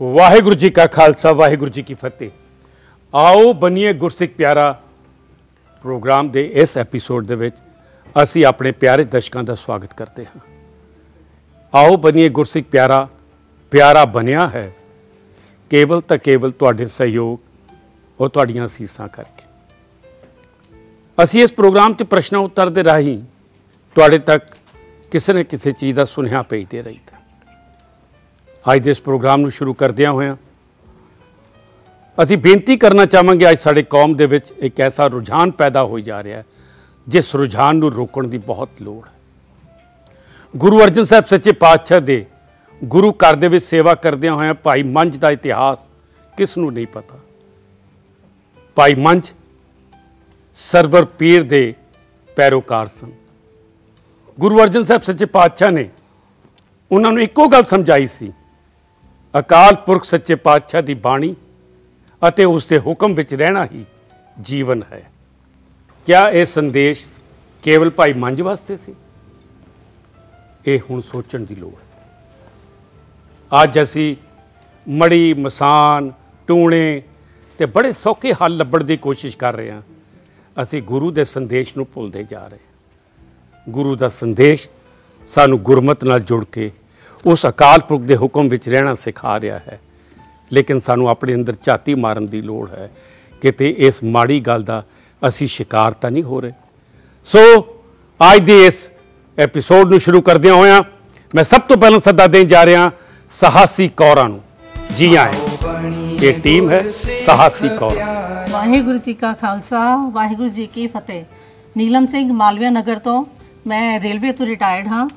वाहिगुरु जी का खालसा वाहिगुरु जी की फतेह। आओ बनीए गुरसिख प्यारा प्रोग्राम के इस एपीसोड दे विच असी अपने प्यारे दर्शकों का स्वागत करते हैं। आओ बनीए गुरसिख प्यारा प्यारा बनिया है केवल तो केवल तुहाडे सहयोग और तुहाडीआं असीसां करके। असी इस प्रोग्राम ते प्रश्न उत्तर दे राही तुहाडे तक किसी न किसी चीज़ का सुनेहा भेजते रहीदा। अज दे इस प्रोग्राम नूं शुरू करदिआं होइआं असीं बेनती करना चाहांगे, अज साडे कौम दे विच एक ऐसा रुझान पैदा होई जा रहा है जिस रुझान नूं रोकण दी बहुत लोड़ है। गुरु अर्जन साहब सच्चे पातशाह दे गुरु घर दे विच सेवा करदिआं होइआं भाई मंझ का इतिहास किस नूं नहीं पता। भाई मंझ सरवर पीर दे पैरोकार सन। गुरु अर्जन साहब सच्चे पातशाह ने उन्होंने इक्को गल समझाई सी, अकाल पुरख सच्चे पातशाह की बाणी अते उसके हुक्म विच रहना ही जीवन है। क्या यह संदेश केवल भाई मंझ वास्ते सी? ये हुण सोचण की लोड़ है। अज असी मड़ी मसान टूणे ते बड़े सौखे हल लभण की कोशिश कर रहे हैं। असी गुरु के संदेश नूं भुलदे जा रहे हैं। गुरु का संदेश सानू गुरमत नाल जुड़ के उस अकाल पुरख के हुक्म विच रहना सिखा रहा है, लेकिन सानू अपने अंदर झाती मारन की लोड़ है किते इस माड़ी गल का असी शिकार तो नहीं हो रहे। सो अज के इस एपीसोड नूं शुरू करदिआं होइआं मैं सब तो पहले सदा देन जा रहा साहसी कौरां नूं। जी आए ये टीम है साहसी कौरां। वाहिगुरु जी का खालसा वाहिगुरु जी की फतेह। नीलम सिंह मालविया नगर तो मैं रेलवे तो रिटायर्ड हाँ।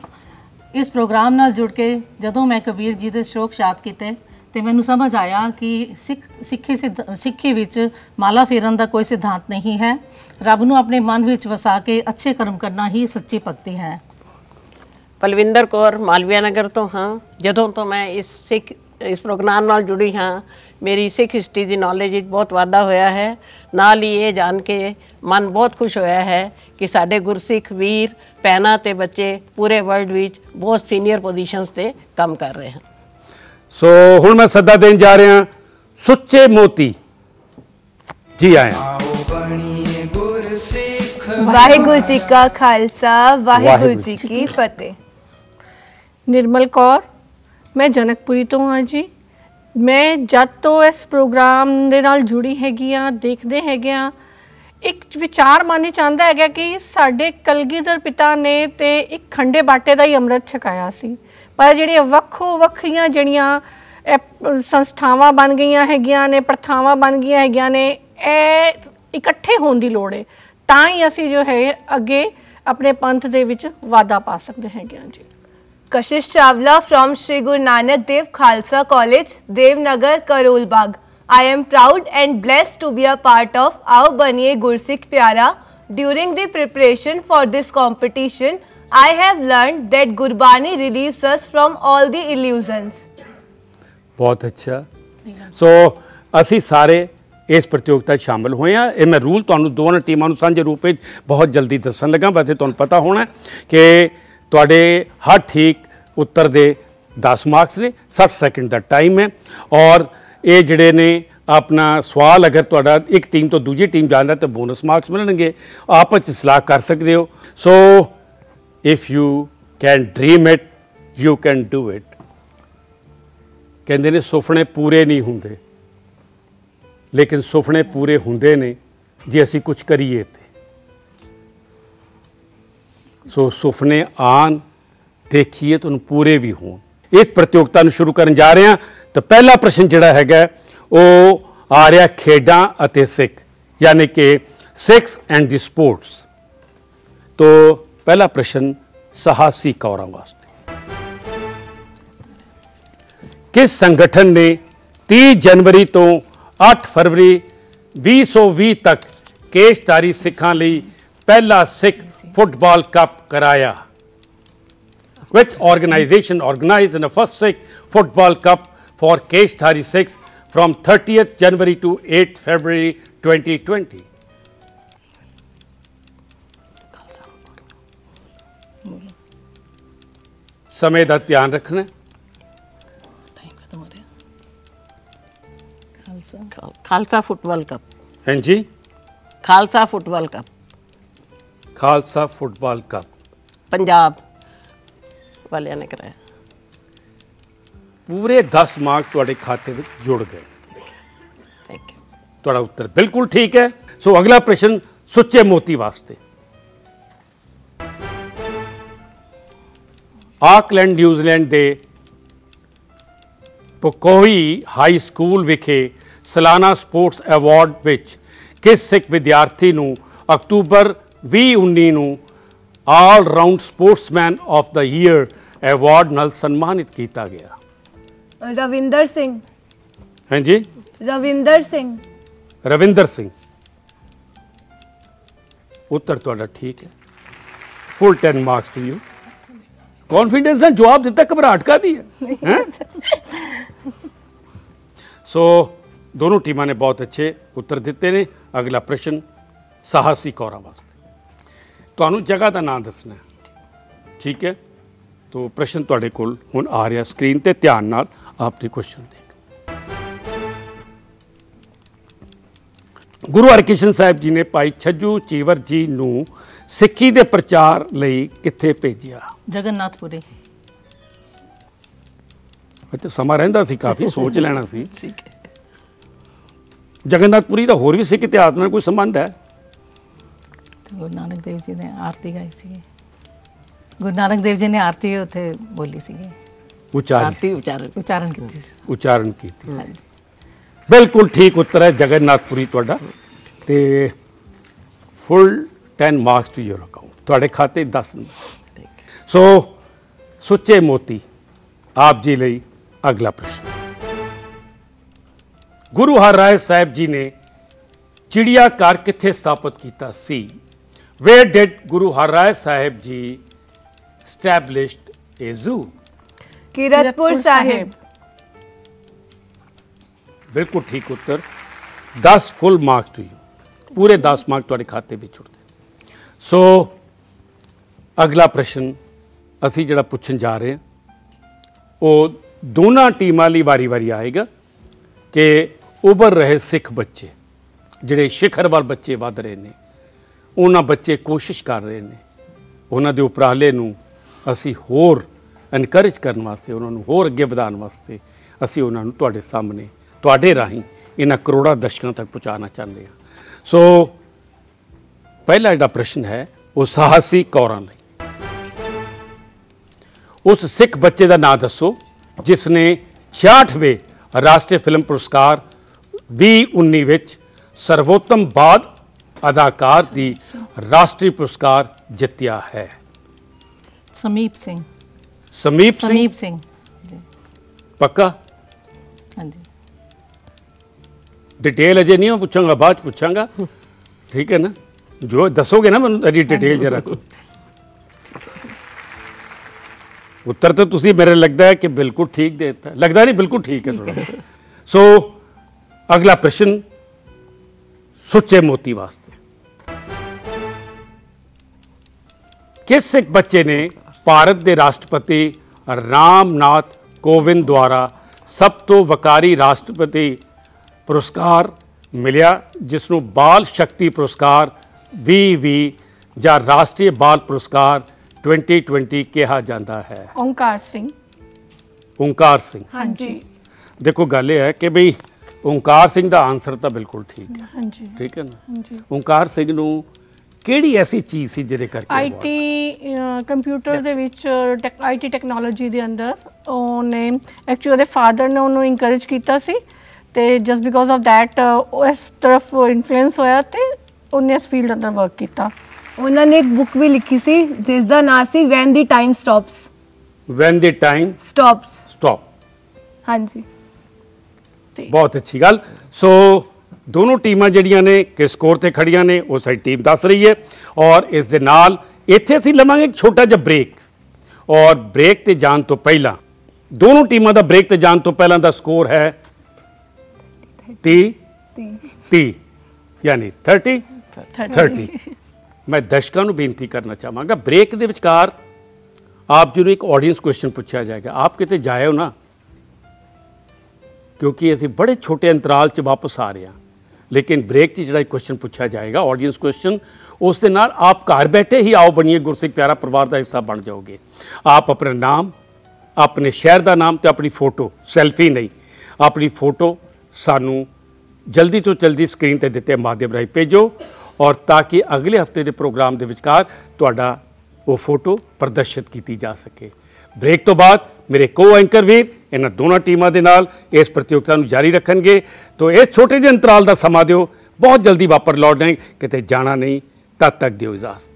इस प्रोग्राम नाल जुड़ के जदों मैं कबीर जी के श्लोक याद किए तो मैनू समझ आया कि सिੱਖੀ विच माला फेरन का कोई सिद्धांत नहीं है। रब नूं अपने मन विच वसा के अच्छे कर्म करना ही सच्ची भगती है। पलविंदर कौर मालविया नगर तो हाँ। जदों तो मैं इस प्रोग्राम नाल जुड़ी हाँ, मेरी सिख हिस्टरी की नॉलेज बहुत वाधा होया है। नाल ही ये जान के मन बहुत खुश होया है कि साडे गुरसिख वीर भैणां ते बच्चे पूरे वर्ल्ड विच बहुत सीनियर पोजीशनस ते काम कर रहे हैं। सो हुण मैं सदा देन जा रहा सुच्चे मोती। जी आया। वाहिगुरु जी का खालसा वाहिगुरु जी की फतेह। निर्मल कौर मैं जनकपुरी तो हाँ जी। मैं जद तो इस प्रोग्राम दे नाल जुड़ी हैगी हाँ, देखते हैगे हाँ, एक विचार मन चाहता है कि साडे कलगीधर पिता ने तो एक खंडे बाटे का ही अमृत छकाया सी, पर जिहड़ियां वक्खो वक्खरियां जिहड़ियां संस्थावां बन गईयां हैगियां ने, प्रथावां बन गईयां हैगियां ने, इकट्ठे होने की लोड़ है तां ही असीं जो है अगे अपने पंथ दे विच वाधा पा सकते हैगियां जी। कशिश Chawla from Shri Guru Nanak Dev Khalsa college Devnagar Karol Bagh. I am proud and blessed to be a part of Aao Baniye Gursikh Pyara. During the preparation for this competition, I have learned that Gurbani relieves us from all the illusions. बहुत अच्छा। सो असी सारे इस प्रतियोगिता शामिल हुए हैं। ये मैं रूल तुहानू दोनों टीमों को साझे रूप में बहुत जल्दी दसन लगा। वैसे तुहानू पता होना कि तुहाडे हर ठीक उत्तर दे 10 मार्क्स ने, 60 सैकेंड का टाइम है और ये जिहड़े ने अपना सवाल अगर तुहाडा एक टीम तो दूजी टीम जाता तो बोनस मार्क्स मिलणगे। आपस सलाह कर सकते हो। So if you can dream it you can do it. कहते ने सुपने पूरे नहीं होंगे, लेकिन सुपने पूरे होंगे ने जे असी कुछ करिए ते। सो सुपने आन देखिए तो पूरे भी हों। इस प्रतियोगिता शुरू करन जा रहे हैं तो पहला प्रश्न जिहड़ा हैगा वो आ रहा खेडां अते सिख, यानी कि सिक्स एंड द स्पोर्ट्स। तो पहला प्रश्न साहसी कौरां वास्ते। किस संगठन ने 30 जनवरी तो 8 फरवरी 2020 तक केशधारी सिखां लई पहला सिख फुटबॉल कप कराया? Which organization organized the first Sikh football cup for Keshdhari Sikhs from 30th January to 8th February 2020? समय का ध्यान रखना। Khalsa football cup. हाँ जी, Khalsa football cup. Khalsa football cup Punjab Walia ने कराया। पूरे 10 मार्क ਤੁਹਾਡੇ ਖਾਤੇ ਵਿੱਚ ਜੁੜ ਗਏ। Thank you. ਤੁਹਾਡਾ ਉੱਤਰ ਬਿਲਕੁਲ ਠੀਕ ਹੈ। ਸੋ ਅਗਲਾ ਪ੍ਰਸ਼ਨ ਸੁੱਚੇ ਮੋਤੀ ਵਾਸਤੇ। ਆਕਲੈਂਡ ਨਿਊਜ਼ੀਲੈਂਡ ਦੇ ਪੋਕੋਈ ਹਾਈ ਸਕੂਲ ਵਿਖੇ ਸਾਲਾਨਾ ਸਪੋਰਟਸ ਅਵਾਰਡ ਵਿੱਚ ਕਿਸ ਸਿੱਖ ਵਿਦਿਆਰਥੀ ਨੂੰ ਅਕਤੂਬਰ 2019 ਨੂੰ all round sportsman of the year award ਨਾਲ ਸਨਮਾਨਿਤ ਕੀਤਾ ਗਿਆ? रविंदर सिंह। हाँ जी, रविंदर सिंह। रविंदर सिंह। उत्तर ਤੁਹਾਡਾ ਠੀਕ ਹੈ। Full 10 marks to you. Confidence है, जवाब दिता, घबराहट का दी है? सो दोनों टीमां ने बहुत अच्छे उत्तर दिते ने। अगला प्रश्न साहसी कौरा वास्ते। ਤੁਹਾਨੂੰ जगह का नाम दसना है, ठीक है? तो प्रश्न ਤੁਹਾਡੇ ਕੋਲ ਹੁਣ ਆ ਰਿਹਾ ਸਕਰੀਨ ਤੇ, ਧਿਆਨ ਨਾਲ ਆਪਨੇ ਕੁਐਸਚਨ ਦੇਖ। ਗੁਰੂ ਹਰਕ੍ਰਿਸ਼ਨ ਸਾਹਿਬ ਜੀ ਨੇ ਭਾਈ ਛੱਜੂ ਚੀਵਰ ਜੀ ਨੂੰ ਸਿੱਖੀ ਦੇ ਪ੍ਰਚਾਰ ਲਈ ਕਿੱਥੇ ਭੇਜਿਆ? जगन्नाथपुरी। ਇੱਥੇ ਸਮਾਂ ਰਹਿੰਦਾ ਸੀ, ਕਾਫੀ ਸੋਚ ਲੈਣਾ ਸੀ। ਜਗन्नाथपुरी ਦਾ ਹੋਰ ਵੀ ਸਿੱਖ ਇਤਿਹਾਸ ਨਾਲ ਕੋਈ ਸੰਬੰਧ ਹੈ? गुरु नानक देव जी ने आरती गाई सी। गुरु नानक देव जी ने आरती उत्थे बोली सी, ਉਚਾਰੀ उच्चारण की सी। ਉਚਾਰਨ ਕੀਤੀ। ਬਿਲਕੁਲ ਠੀਕ ਉੱਤਰ ਹੈ ਜਗन्नाथपुरी ਤੁਹਾਡਾ। ਤੇ ਫੁੱਲ 10 ਮਾਰਕਸ ਟੂ ਯੋਰ ਅਕਾਊਂਟ, ਤੁਹਾਡੇ ਖਾਤੇ 10 ਨੰਬਰ। ਸੋ ਸੁੱਚੇ ਮੋਤੀ ਆਪ ਜੀ ਲਈ ਅਗਲਾ ਪ੍ਰਸ਼ਨ। ਗੁਰੂ ਹਰਿਰਾਏ ਸਾਹਿਬ ਜੀ ਨੇ ਚਿੜੀਆ ਘਰ ਕਿੱਥੇ ਸਥਾਪਿਤ ਕੀਤਾ ਸੀ? Wear did Guru Har Rai Sahib ji established a zoo? Kiratpur Sahib. बिल्कुल ठीक उत्तर। 10 फुल मार्क्स टू यू, पूरे 10 मार्क ਤੁਹਾਡੇ ਖਾਤੇ ਵਿੱਚ ਜੁੜਦੇ। ਸੋ ਅਗਲਾ ਪ੍ਰਸ਼ਨ ਅਸੀਂ ਜਿਹੜਾ ਪੁੱਛਣ ਜਾ ਰਹੇ ਹਾਂ ਉਹ ਦੋਨਾਂ ਟੀਮਾਂ ਲਈ ਵਾਰੀ-ਵਾਰੀ ਆਏਗਾ ਕਿ ਉੱਭਰ ਰਹੇ ਸਿੱਖ ਬੱਚੇ ਜਿਹੜੇ ਸਿਖਰ ਵੱਲ ਬੱਚੇ ਵੱਧ ਰਹੇ ਨੇ, ਉਹਨਾਂ ਬੱਚੇ ਕੋਸ਼ਿਸ਼ ਕਰ ਰਹੇ ਨੇ, ਉਹਨਾਂ ਦੇ ਉਪਰਾਲੇ ਨੂੰ ਅਸੀਂ ਹੋਰ ਇਨਕਰੇਜ ਕਰਨ ਵਾਸਤੇ, ਉਹਨਾਂ ਨੂੰ ਹੋਰ ਅੱਗੇ ਵਧਾਉਣ ਵਾਸਤੇ ਅਸੀਂ ਉਹਨਾਂ ਨੂੰ ਤੁਹਾਡੇ ਸਾਹਮਣੇ, ਤੁਹਾਡੇ ਰਾਹੀਂ ਇਹਨਾਂ ਕਰੋੜਾਂ ਦਰਸ਼ਕਾਂ ਤੱਕ ਪਹੁੰਚਾਉਣਾ ਚਾਹੁੰਦੇ ਹਾਂ। ਸੋ ਪਹਿਲਾ ਜਿਹੜਾ ਪ੍ਰਸ਼ਨ ਹੈ ਉਹ ਸਾਹਸੀ ਕੌਰਾਂ ਲਈ। ਉਸ ਸਿੱਖ ਬੱਚੇ ਦਾ ਨਾਂ ਦੱਸੋ ਜਿਸ ਨੇ 66ਵੇਂ ਰਾਸ਼ਟਰੀ ਫਿਲਮ ਪੁਰਸਕਾਰ 2019 ਵਿੱਚ ਸਰਵੋਤਮ ਬਾਲ ਅਦਾਕਾਰ ਦੀ ਰਾਸ਼ਟਰੀ ਪੁਰਸਕਾਰ ਜਿੱਤਿਆ ਹੈ? समीप सिंह। समीप सिंह। समीप सिंह जी। पक्का? हाँ जी। डिटेल अजय नहीं, मैं पूछूंगा, बाद पूछांगा, ठीक है ना? जो दसोगे ना मैं डिटेल जरा को। उत्तर तो तुसी मेरे लगता है कि बिल्कुल ठीक देता है, लगता नहीं बिल्कुल ठीक है थोड़ा। सो अगला प्रश्न सुच्चे मोती वास्ते। किस सिख बच्चे ने ਭਾਰਤ ਦੇ ਰਾਸ਼ਟਰਪਤੀ ਰਾਮਨਾਥ ਕੋਵਿੰਦ ਦੁਆਰਾ ਸਭ ਤੋਂ ਵਕਾਰੀ ਰਾਸ਼ਟਰਪਤੀ ਪੁਰਸਕਾਰ ਮਿਲਿਆ ਜਿਸ ਨੂੰ ਬਾਲ ਸ਼ਕਤੀ ਪੁਰਸਕਾਰ 2020 ਜਾਂ ਰਾਸ਼ਟਰੀ ਬਾਲ ਪੁਰਸਕਾਰ 2020 ਕਿਹਾ ਜਾਂਦਾ ਹੈ? ओंकार सिंह। ਓਂਕਾਰ ਸਿੰਘ। हाँ जी। ਦੇਖੋ ਗੱਲ ਇਹ ਹੈ ਕਿ ਬਈ ਓਂਕਾਰ ਸਿੰਘ ਦਾ ਆਨਸਰ ਤਾਂ ਬਿਲਕੁਲ ਠੀਕ ਹੈ। हाँ जी। ਠੀਕ ਹੈ ਨਾ? हाँ जी। ਓਂਕਾਰ ਸਿੰਘ ਨੂੰ ਕਿਹੜੀ ਐਸੀ ਚੀਜ਼ ਸੀ ਜਿਹਦੇ ਕਰਕੇ IT ਕੰਪਿਊਟਰ ਦੇ ਵਿੱਚ IT ਟੈਕਨੋਲੋਜੀ ਦੇ ਅੰਦਰ ਉਹਨੇ ਐਕਚੁਅਲੀ ਉਹਦੇ ਫਾਦਰ ਨੇ ਉਹਨੂੰ ਇਨਕਰੇਜ ਕੀਤਾ ਸੀ ਤੇ ਜਸਟ ਬਿਕੋਜ਼ ਆਫ ਦੈਟ ਇਸ ਤਰਫ ਇਨਫਲੂਐਂਸ ਹੋਇਆ ਤੇ ਉਹਨੇ ਇਸ ਫੀਲਡ ਅੰਦਰ ਵਰਕ ਕੀਤਾ। ਉਹਨਾਂ ਨੇ ਇੱਕ ਬੁੱਕ ਵੀ ਲਿਖੀ ਸੀ ਜਿਸ ਦਾ ਨਾਮ ਸੀ ਵੈਨ ਦੀ ਟਾਈਮ ਸਟਾਪਸ। ਵੈਨ ਦੀ ਟਾਈਮ ਸਟਾਪਸ। ਸਟਾਪ। ਹਾਂਜੀ, ਬਹੁਤ ਅੱਛੀ ਗੱਲ। ਸੋ ਦੋਨੋਂ ਟੀਮਾਂ ਜਿਹੜੀਆਂ ਨੇ ਕਿ ਸਕੋਰ ਤੇ ਖੜੀਆਂ ਨੇ ਉਹ ਸਾਡੀ ਟੀਮ ਦੱਸ ਰਹੀ ਹੈ ਔਰ ਇਸ ਦੇ ਨਾਲ ਇੱਥੇ ਅਸੀਂ ਲਵਾਂਗੇ ਇੱਕ ਛੋਟਾ ਜਿਹਾ ਬ੍ਰੇਕ ਔਰ ਬ੍ਰੇਕ ਤੇ ਜਾਣ ਤੋਂ ਪਹਿਲਾਂ ਦੋਨੋਂ ਟੀਮਾਂ ਦਾ ਬ੍ਰੇਕ ਤੇ ਜਾਣ ਤੋਂ ਪਹਿਲਾਂ ਦਾ ਸਕੋਰ ਹੈ 30 ਯਾਨੀ 30। ਮੈਂ ਦਰਸ਼ਕਾਂ ਨੂੰ ਬੇਨਤੀ ਕਰਨਾ ਚਾਹਾਂਗਾ ਬ੍ਰੇਕ ਦੇ ਵਿਚਕਾਰ ਆਪ ਜੀ ਨੂੰ ਇੱਕ ਆਡੀਅנס ਕੁਐਸਚਨ ਪੁੱਛਿਆ ਜਾਏਗਾ। ਆਪ ਕਿਤੇ ਜਾਏ ਹੋ ਨਾ क्योंकि असी बड़े छोटे अंतराल च वापस आ रहे हैं। लेकिन ब्रेक च जिहड़ा क्वेश्चन पूछा जाएगा ऑडियंस क्वेश्चन, उस दे नाल आप घर बैठे ही आओ बनिए गुरसिख प्यारा परिवार का हिस्सा बन जाओगे। आप अपना नाम, अपने शहर का नाम तो अपनी फोटो, सेल्फी नहीं, अपनी फोटो सानू जल्दी तो जल्दी स्क्रीन पर दिते माध्यम राही भेजो, और ताकि अगले हफ्ते के प्रोग्राम के विचकार तुहाडा वो फोटो प्रदर्शित की जा सके। ब्रेक तो बाद मेरे को एंकर वीर इन्हां दोनों टीमां दे नाल इस प्रतियोगिता नूं जारी रखणगे। तो इस छोटे ਜਿਹੇ अंतराल का समा दिओ, बहुत जल्दी वापर लौटने, किते जाना नहीं, तद तक दिओ इजाजत।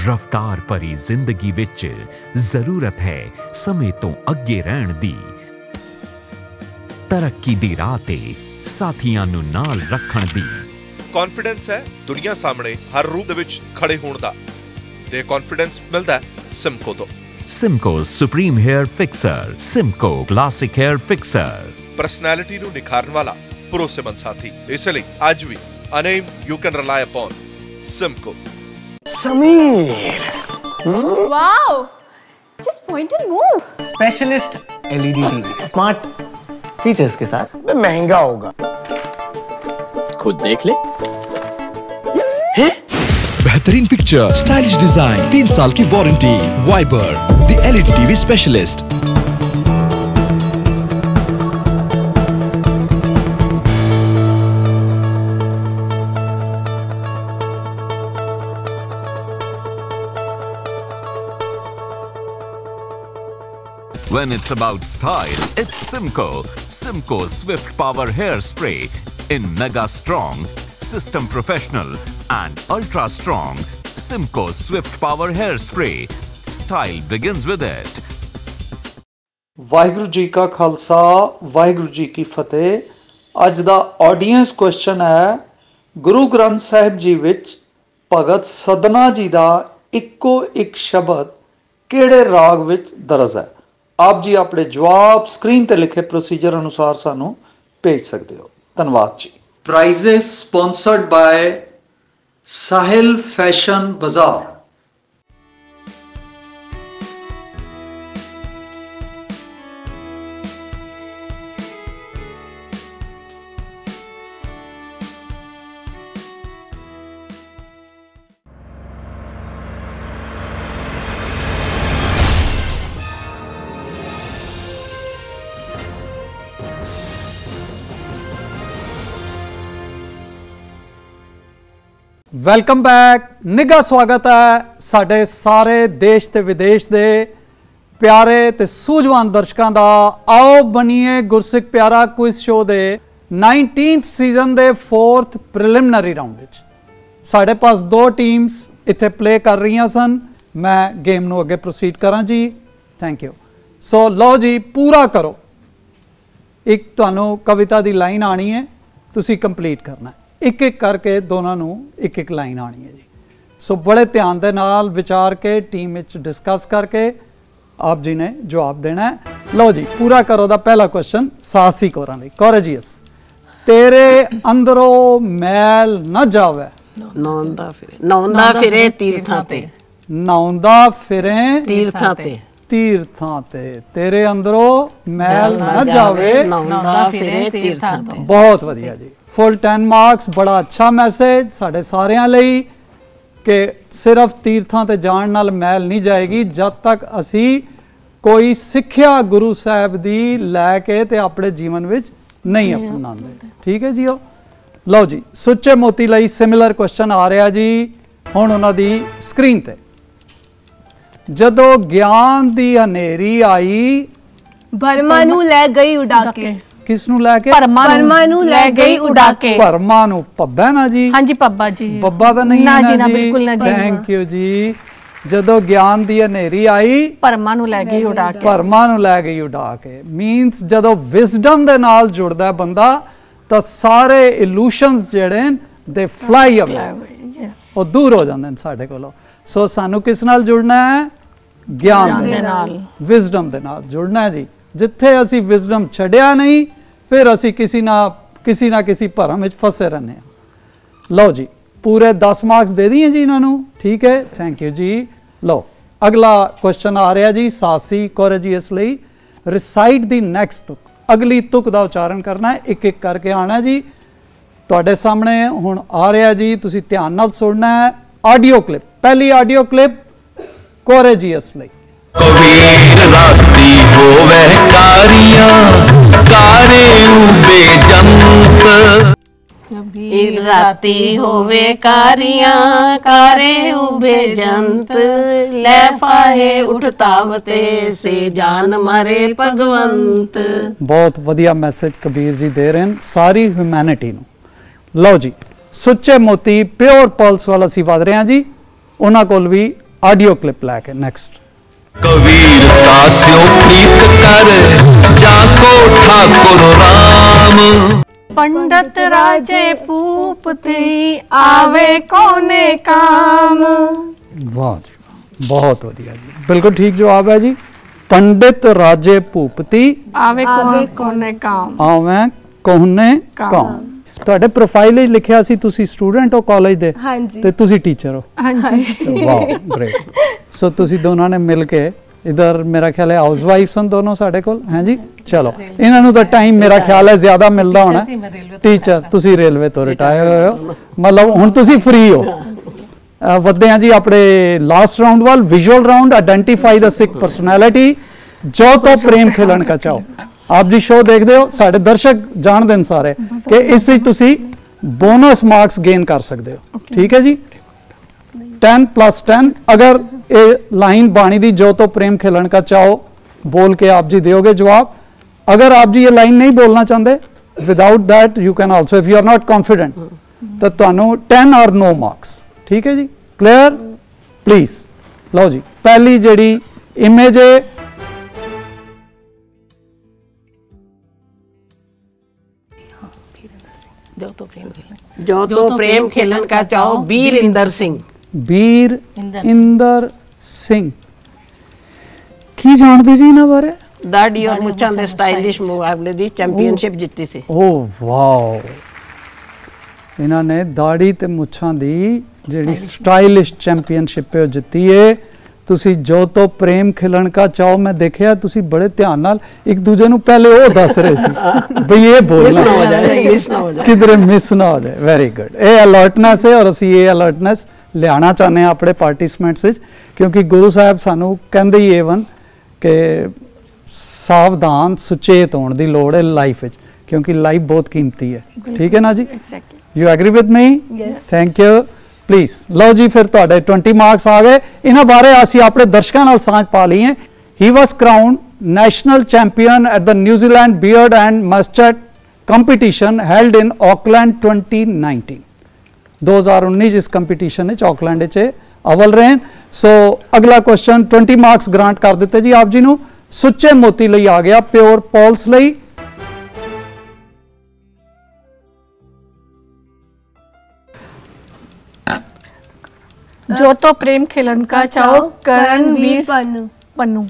रफ्तार भरी जिंदगी विच जरूरत है समय तो अगे रहण दी, तरक्की दी राह ते साथियां नूं नाल रखण दी। कॉन्फिडेंस है दुनिया सामने हर रूप दे विच खड़े होण दा, ते कॉन्फिडेंस मिलदा है सिमको तो। Simco supreme hair fixer, Simco classic hair fixer, personality नूं निखारन वाला भरोसेमंद साथी। इसलिए आज भी a name you can rely upon Simco. Sameer, wow, just point and move. Specialist LED TV, smart features के साथ। महंगा होगा, खुद देख ले। बेहतरीन पिक्चर, स्टाइलिश डिजाइन, 3 साल की warranty. Viber, the LED TV specialist. When it's about style, it's Simco. Simco Swift Power Hairspray in Mega Strong, System Professional and Ultra Strong. Simco Swift Power Hairspray. Style begins with it. Waheguru ji का खालसा, वाहिगुरु जी की फतेह। अज दा audience question है, गुरु ग्रंथ साहिब जी विच भगत सदना जी दा इक्को एक शब्द किहड़े राग विच दर्ज है? आप जी अपने जवाब स्क्रीन ते लिखे प्रोसीजर अनुसार सानू भेज सकते हो। धन्यवाद जी। Prizes sponsored by Sahil fashion bazaar. Welcome back. निघा स्वागत है साढ़े सारे देश ते विदेश दे प्यारे ते सूझवान दर्शकों का। आओ बनीए गुरसिख प्यारा quiz show they 19th season they 4th preliminary round which साढ़े पास 2 टीम्स इत्थे प्ले कर रही सन। मैं गेम नू अगे प्रोसीड करा जी। Thank you. सो लो जी, पूरा करो। एक तुहानू कविता दी लाइन आनी है, तुसी कंप्लीट करना है। एक एक करके दोनों नू एक एक लाइन आनी है जी। सो बड़े ध्यान दे नाल विचार के टीम विच डिस्कस करके आप जी ने जवाब देना है। लो जी, पूरा करो दा पहला क्वेश्चन साहसी कोरां लई। कोरेजियस, तेरे अंदरों मैल न जावे। नौंदा फिरे तीर्थां ते। नौंदा फिरे तीर्थां ते। तीर्थां ते। तेरे अंदरों मैल न जावे, नौंदा फिरे तीर्थां ते। बहुत वधिया जी। Full 10 marks. बड़ा अच्छा मैसेज साढ़े सारिਆਂ ਲਈ कि सिर्फ तीर्थां ते जाण नाल मैल नहीं जाएगी जब तक असी कोई सिक्ख्या गुरु साहब दी लैके ते अपने जीवन विच नहीं अपनाते। ठीक है जी। लो जी, सुच्चे मोती लई सिमिलर क्वेश्चन आ रहा जी हुण उन्हां दी स्क्रीन ते। जदों ज्ञान दी हनेरी आई, बर्मा नू लै गई उड़ा के। किसनू लैके? परमा नू लै गई उड़ा के। परमा नू पब्बा ना जी? हाँ जी, पब्बा जी। पब्बा तो नहीं ना है जी, ना बिल्कुल ना जी। थैंक यू जी। जदों ज्ञान दी हनेरी आई, परमा नू लै गई उड़ा के। परमा नू लै गई उड़ा के मीनस जदों विजडम दे नाल जुड़दा बंदा तो सारे इल्यूशंस जेड़े दे फ्लाई अवे, वो दूर हो जांदे ने साडे कोलों। सो सानू किस नाल जुड़ना है? ज्ञान दे नाल, विजडम दे नाल जुड़ना है जी। जिथे असी विजडम छड्या नहीं, फिर असी किसी ना किसी भरम में फसे रहने। लो जी पूरे 10 मार्क्स दे दिए जी इन्होंने, ठीक है, थैंक यू जी। लो अगला क्वेश्चन आ रहा जी सासी कोरेजियस लई, रिसाइट दी नेक्स्ट तुक, अगली तुक का उच्चारण करना है, एक एक करके आना जी। तुहाडे सामने हुण आ रहा जी, तुसी ध्यान नाल सुनना है। ऑडियो क्लिप, पहली ऑडियो क्लिप कोरेजियस लई। कबीर राती होवे कारियां कारे उबे जंत, कबीर राती होवे कारियां कारे उबे जंत, ले फाहे उठतावते से जान मारे भगवंत। बहुत वधिया मैसेज कबीर जी दे रहे हैं सारी ह्यूमैनिटी नूं। लो जी सुच्चे मोती प्योर पल्स वाला असीं वध रहे हैं जी, उन्हां कोल भी ऑडियो क्लिप लैके नेक्स्ट। कबीर दास्यो प्रीत कर जाको ठाकुर राम, पंडित राजे पूपती आवे कोने काम। वाह जी बहुत वधिया जी, बिल्कुल ठीक जवाब है जी। पंडित राजे भूपति आवे कोने काम, आवे कोने काम। ਤੁਹਾਡੇ ਪ੍ਰੋਫਾਈਲ ਵਿੱਚ ਲਿਖਿਆ ਸੀ ਤੁਸੀਂ ਸਟੂਡੈਂਟ ਹੋ ਕਾਲਜ ਦੇ, ਹਾਂਜੀ, ਤੇ ਤੁਸੀਂ ਟੀਚਰ ਹੋ। ਹਾਂਜੀ ਵਾਓ ਗ੍ਰੇਟ। ਸੋ ਤੁਸੀਂ ਦੋਨਾਂ ਨੇ ਮਿਲ ਕੇ इधर मेरा ख्याल है हाउस वाइफ सन दोनों साढ़े कोल हैं जी। चलो इन्हों तो टाइम मेरा ख्याल है ज्यादा मिलता होना। टीचर तुसी रेलवे तो रिटायर होए हो, मतलब हुण तुसी फ्री हो। वधदे हैं जी अपने लास्ट राउंड वाल, visual round, identify the Sikh personality, जो तो प्रेम खिलन का चाहो। आप जी शो देखते हो, साढ़े दर्शक जान देन सारे कि इस तुसी बोनस मार्क्स गेन कर सकते हो, ठीक है जी। 10 + 10 अगर ये लाइन बाणी दी जो तो प्रेम खिलन का चाहो बोल के आप जी दोगे जवाब। अगर आप जी ये लाइन नहीं बोलना चाहते, without that you can also, if you are not confident तो तुहानू 10 और नो मार्क्स, ठीक है जी। Clear please. लो जी पहली जेड़ी इमेज है जो तो प्रेम खेलन का चाहो वीर इंदर सिंह। वीर इंदर सिंह की जानते जी इन्हां बारे? दाढ़ी और मुच्छां दे स्टाइलिश मुकाबले दी चैंपियनशिप जीती सी। ओह वाओ, इन्होंने दाढ़ी ते मुच्छां दी जेड़ी स्टाइलिश चैंपियनशिप है जीती है। तुसी जो तो प्रेम खिलन का चाहो, मैं देखिया तुसी बड़े ध्यान नाल एक दूजे नूं पहले वो दस रहे सी भाई ये बोलना किधरे मिस ना हो जाए। वेरी गुड, ये अलर्टनेस है और असी ये अलर्टनेस लियाना चाहते हैं अपने पार्टिसिपेंट्स, क्योंकि गुरु साहब सानू कहंदे ही एवन कि सावधान सुचेत होने की लोड़ है लाइफ विच, क्योंकि लाइफ बहुत कीमती है, ठीक है ना जी। You agree with me? Thank you please. लो जी फिर तुहाडे 20 मार्क्स आ गए। इन्हां बारे असीं अपने दर्शकों नाल सांझ पा ली है। He was crowned national champion at the New Zealand beard and mustard competition held in Auckland 2019। 2019 इस कंपीटिशन ऑकलैंड अव्वल रहे। सो अगला क्वेश्चन 20 मार्क्स ग्रांट कर दिते जी आप जी नूं। सुच्चे मोती लई आ गया प्योर पॉल्स लई। जो तो प्रेम खिलन का चाहो करणवीर पन्नू।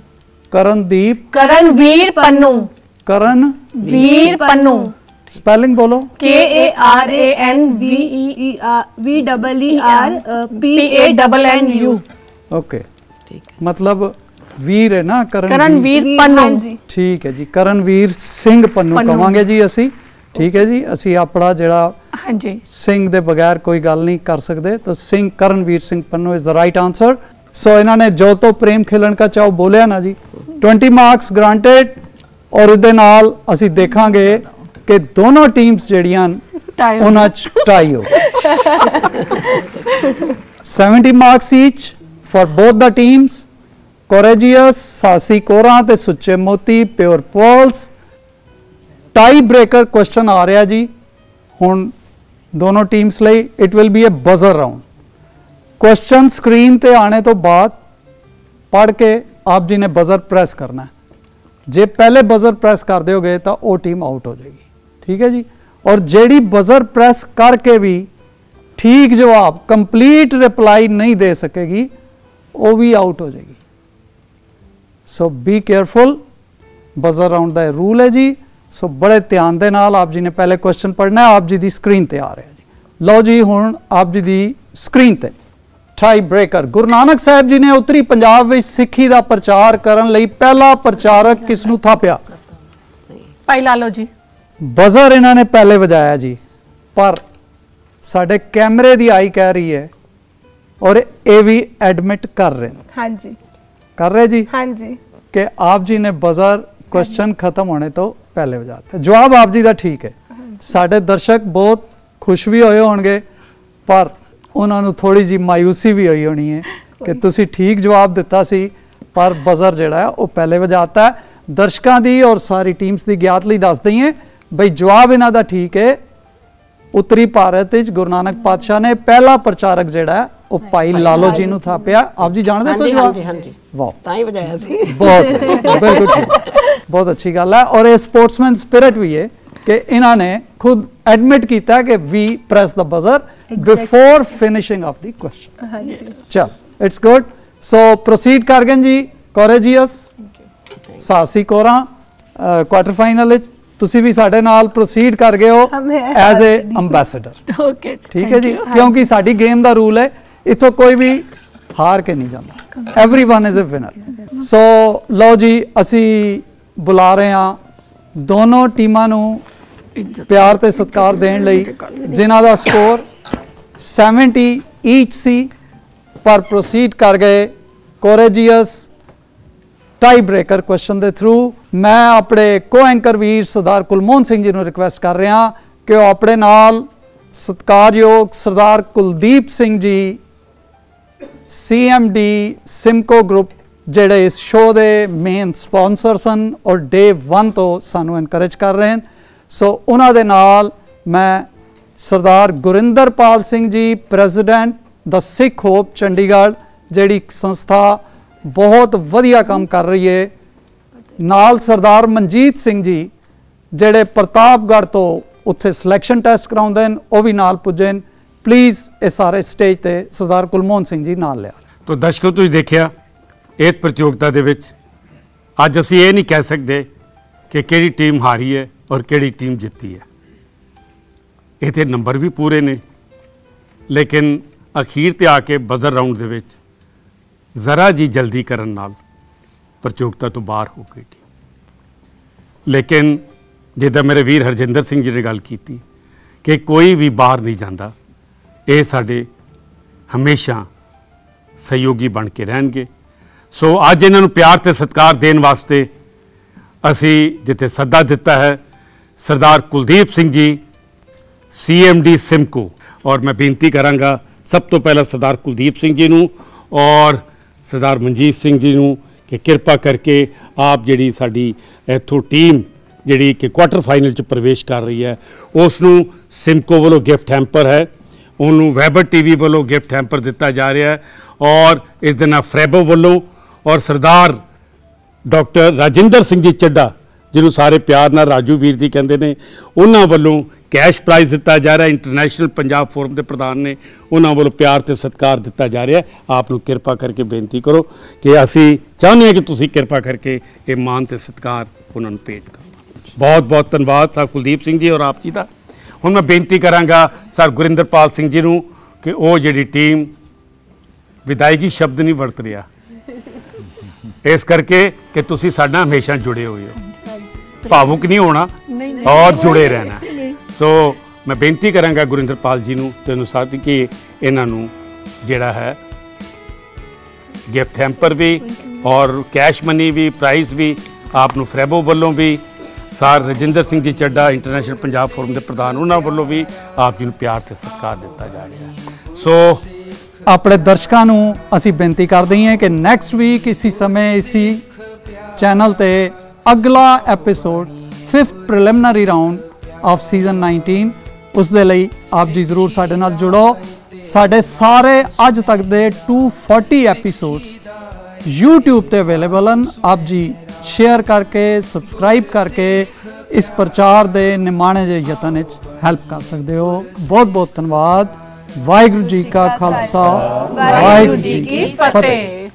करणदीप करणवीर पन्नू। करणवीर पन्नू। स्पेलिंग बोलो। KARANVEERPANNU। ओके, मतलब वीर है ना करणवीर पन्नू। ठीक है जी, करणवीर सिंह पन्नू कहांगे जी असी, ठीक है जी। असी अपना जड़ा हाँ जी सिंह दे बगैर कोई गल नहीं कर सकते, तो Singh Karanveer Singh Pannu is the right answer. So इन्होंने जो तो प्रेम खिलन का चाहो बोलिया ना जी। 20 मार्क्स ग्रांटेड। और इहदे नाल असी देखांगे कि दोनों टीम्स जड़ियां उन्हां च टाई हो। 70 marks each for both the teams. Courageous सासी कोरा ते सुच्चे मोती pure pearls. Tie breaker question आ रहा जी हुण दोनों टीम्स लई। It will be a buzzer round. Question screen ते आने तो बाद पढ़ के आप जी ने बजर प्रेस करना है। जे पहले बजर प्रेस कर दोगे तो वो टीम आउट हो जाएगी, ठीक है जी। और जेड़ी बजर प्रेस करके भी ठीक जवाब कंप्लीट रिप्लाई नहीं दे सकेगी वो भी आउट हो जाएगी। सो बी केयरफुल, बजर राउंड का रूल है जी। सो बड़े ध्यान दे नाल आप जी ने पहले क्वेश्चन पढ़ना है। आप जी की स्क्रीन ते आ रहा है जी। लो जी हुण आप जी की स्क्रीन ते टाई ब्रेकर। गुरु नानक साहब जी ने उत्तरी पंजाब में सिੱਖੀ ਦਾ प्रचार करने ਲਈ पहला प्रचारक किसनू थापिया? भाई लालो जी। बजर इन्होंने पहले बजाया जी, पर साडे कैमरे की आई कह रही है और ये भी एडमिट कर रहे हैं। हाँ जी कर रहे जी। हाँ जी कि आप जी ने बजर क्वेश्चन खत्म होने तो पहले बजाता। जवाब आप जी का ठीक है। साडे दर्शक बहुत खुश भी होए होंगे, पर उन्होंने थोड़ी जी मायूसी भी हुई होनी है कि तुसी ठीक जवाब दिता सी, पर बजर जिहड़ा है वो पहले बजाता है। दर्शकों की और सारी टीम्स की ज्ञात लई दस दईए बई जवाब इन्हां दा ठीक है। उत्तरी भारत विच गुरु नानक पातशाह ने पहला प्रचारक जिहड़ा है वो भाई लालो जी नूं थापिया। आप जी जानदे सो जवाब? हाँ जी वाह, तां ही बजाया सी। बहुत बिल्कुल ठीक, बहुत अच्छी गल है। और ये स्पोर्ट्समैन स्पिरिट भी है कि इन्होंने खुद एडमिट किया कि we press the buzzer before finishing off the question. चल इट्स गुड। सो प्रोसीड कर गए जी। कोरेजियस साहसी कोरा क्वार्टर फाइनल तुसी भी साडे नाल प्रोसीड कर गए हो एज ए अंबैसडर। ओके ठीक है जी, क्योंकि साडी गेम दा रूल है इथों कोई भी हार के नहीं जाता, एवरीवन इज ए विनर। सो लो जी असी बुला रहे हैं दोनों टीमां नूं प्यार ते सत्कार देण लई, जिन्हां दा स्कोर 70 ईच सी, पर प्रोसीड कर गए कोरेजियस टाई ब्रेकर क्वेश्चन के थ्रू। मैं अपने को एंकर वीर सरदार कुलमोहन सिंह जी को रिक्वेस्ट कर रहा कि वो अपने नाल सत्कारयोग सरदार Kuldeep Singh ji CMD Simco group जेडे इस शो के मेन स्पॉन्सर सन और डे 1 तो सानू एनकरेज कर रहे हैं। सो उन्हां दे नाल मैं Sardar Gurinderpal Singh ji president the Sikh hope Chandigarh जिहड़ी संस्था बहुत वधिया काम कर रही है, नाल सरदार मनजीत सिंह जी जेडे प्रतापगढ़ तो उत्थे सिलेक्शन टेस्ट कराउंदे हैं वो भी नाल पुजे। प्लीज़ ये सारे स्टेज ते सरदार कुलमोहन सिंह जी नाल लिया। तो दर्शकों तुसीं देखिया इस प्रतियोगिता दे विच अज असीं ये नहीं कह सकते कि किहड़ी टीम हारी है और किहड़ी टीम जीती है। इत्थे नंबर भी पूरे ने, लेकिन अखीर ते आके बजर राउंड दे विच जरा जी जल्दी करन नाल प्रतियोगिता तो बाहर हो गई थी। लेकिन जिद्दां मेरे वीर हरजिंदर सिंह जी ने गल की कि कोई भी बाहर नहीं जाता, ये साडे हमेशा सहयोगी बन के रहणगे। सो अज इन्हां नूं प्यार ते सत्कार देण वास्ते असी जिथे सद्दा दिता है सरदार कुलदीप सिंह जी CMD सिमको, और मैं बेनती करांगा सब तो पहला सरदार कुलदीप सिंह जी नूं और सरदार मनजीत सिंह जी नूं कि कृपा करके आप जिहड़ी साडी इत्थों टीम जिहड़ी कि क्वार्टर फाइनल च प्रवेश कर रही है उसनूं सिमको वालों गिफ्ट हैंपर है, उन्होंने वैबर TV वालों गिफ्ट हैंपर दिता जा रहा है, और इस दे नाल फ्रैबो वालों और सरदार डॉक्टर राजिंदर सिंह जी चड्डा जिन्होंने सारे प्यार नाल राजू वीर जी कहते हैं, उन्होंने वालों कैश प्राइज़ दिता जा रहा है। इंटरनेशनल पंजाब फोरम के प्रधान ने उन्होंने वालों प्यार ते सत्कार दिता जा रहा है। आप लोग कृपा करके बेनती करो कि असी चाहते हैं कि तुसी कृपा करके ये मान ते सत्कार उन्होंने भेंट करो। बहुत बहुत धन्यवाद सर कुलदीप सिंह जी और आप जी का। हुण मैं बेनती करांगा सर गुरिंदरपाल सिंह जी नूं कि वो जिहड़ी टीम विदायगी शब्द नहीं वरत रहा, इस करके कि तुसी साडा हमेशा जुड़े हुए हो, भावुक नहीं होना और जुड़े रहना। सो मैं बेनती करांगा गुरिंदरपाल जी नूं ते अनुसार कि इन्हां नूं जिहड़ा है गिफ्ट हैंपर भी और कैश मनी भी प्राइज़ भी आप नूं फ्रैबो वालों भी सर रजिंदर सिंह जी चड्डा इंटरनेशनल पंजाब फोरम के प्रधान उन्होंने वालों भी आप जी नूं प्यार ते सत्कार दिता जा रहा है। सो अपने दर्शकों नूं असी बेनती करते हैं कि नैक्सट वीक इसी समय इसी चैनल ते अगला episode 5th preliminary round off season 19 उस दे लई आप जी जरूर साडे नाल जुड़ो। साडे सारे अज तक दे 240 एपीसोड्स YouTube ते अवेलेबल हैं। आप जी शेयर करके सबसक्राइब करके इस प्रचार दे निमाणे जे यतन विच हेल्प कर सकते हो। बहुत बहुत धन्यवाद। वाहिगुरू जी का खालसा, वाहिगुरू जी की फतेह।